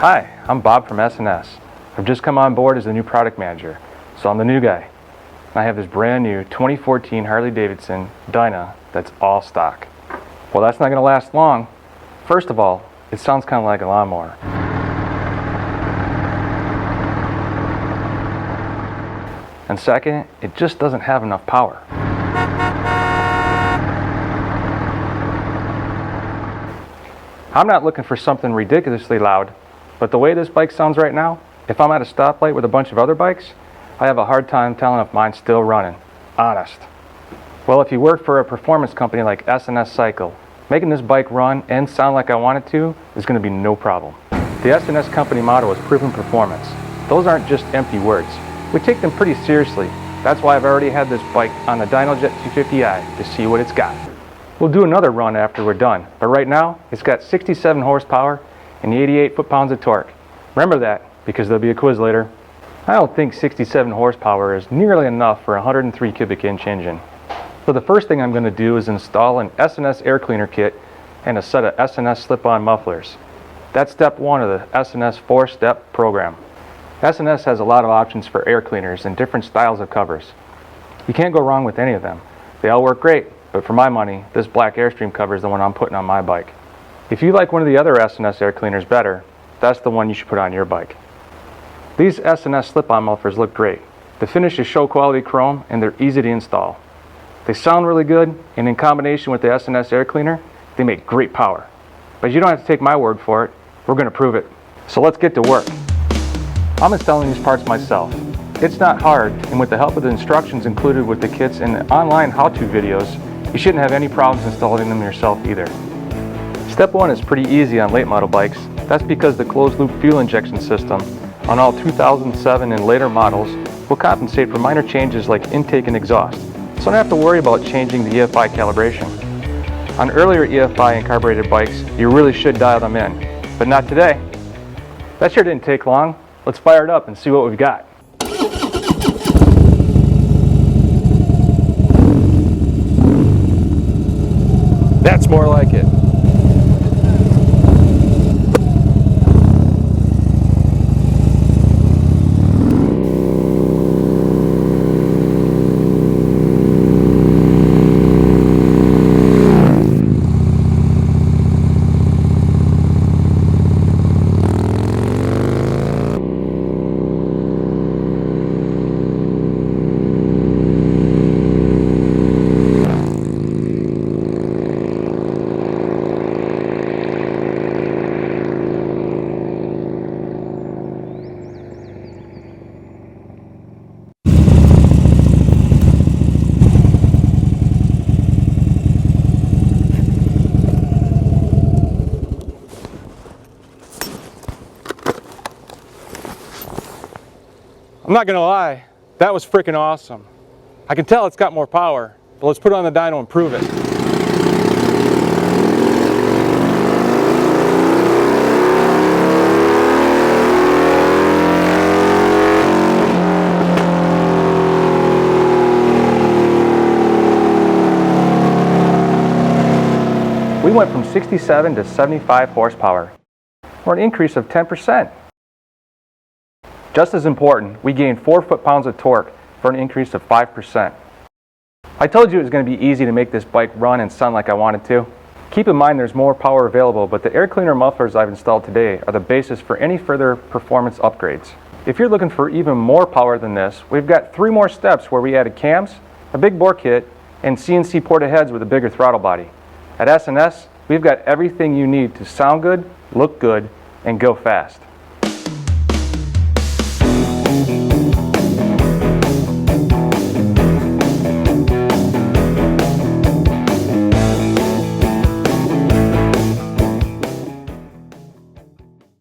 Hi, I'm Bob from S&S. I've just come on board as the new product manager, so I'm the new guy. I have this brand new 2014 Harley-Davidson Dyno that's all stock. Well, that's not going to last long. First of all, it sounds kind of like a lawnmower. And second, it just doesn't have enough power. I'm not looking for something ridiculously loud, but the way this bike sounds right now, if I'm at a stoplight with a bunch of other bikes, I have a hard time telling if mine's still running. Honest. Well, if you work for a performance company like S&S Cycle, making this bike run and sound like I want it to is going to be no problem. The S&S company motto is proven performance. Those aren't just empty words. We take them pretty seriously. That's why I've already had this bike on the Dyno Jet 250i to see what it's got. We'll do another run after we're done, but right now it's got 67 horsepower and 88 foot-pounds of torque. Remember that, because there'll be a quiz later. I don't think 67 horsepower is nearly enough for a 103 cubic inch engine. So the first thing I'm going to do is install an S&S air cleaner kit and a set of S&S Slip-On Mufflers. That's step one of the S&S 4-step program. S&S has a lot of options for air cleaners and different styles of covers. You can't go wrong with any of them. They all work great, but for my money, this black Airstream cover is the one I'm putting on my bike. If you like one of the other S&S air cleaners better, that's the one you should put on your bike. These S&S Slip-On Mufflers look great. The finish is show quality chrome and they're easy to install. They sound really good, and in combination with the S&S air cleaner, they make great power. But you don't have to take my word for it, we're going to prove it. So let's get to work. I'm installing these parts myself. It's not hard, and with the help of the instructions included with the kits and the online how-to videos, you shouldn't have any problems installing them yourself either. Step one is pretty easy on late model bikes. That's because the closed loop fuel injection system on all 2007 and later models will compensate for minor changes like intake and exhaust, so don't have to worry about changing the EFI calibration. On earlier EFI and carbureted bikes, you really should dial them in, but not today. That sure didn't take long. Let's fire it up and see what we've got. That's more like it. I'm not gonna lie, that was freaking awesome. I can tell it's got more power, but let's put it on the dyno and prove it. We went from 67 to 75 horsepower, or an increase of 10%. Just as important, we gained 4 foot-pounds of torque for an increase of 5%. I told you it was going to be easy to make this bike run and sound like I wanted to. Keep in mind there's more power available, but the air cleaner mufflers I've installed today are the basis for any further performance upgrades. If you're looking for even more power than this, we've got 3 more steps where we added cams, a big bore kit, and CNC ported heads with a bigger throttle body. At S&S, we've got everything you need to sound good, look good, and go fast.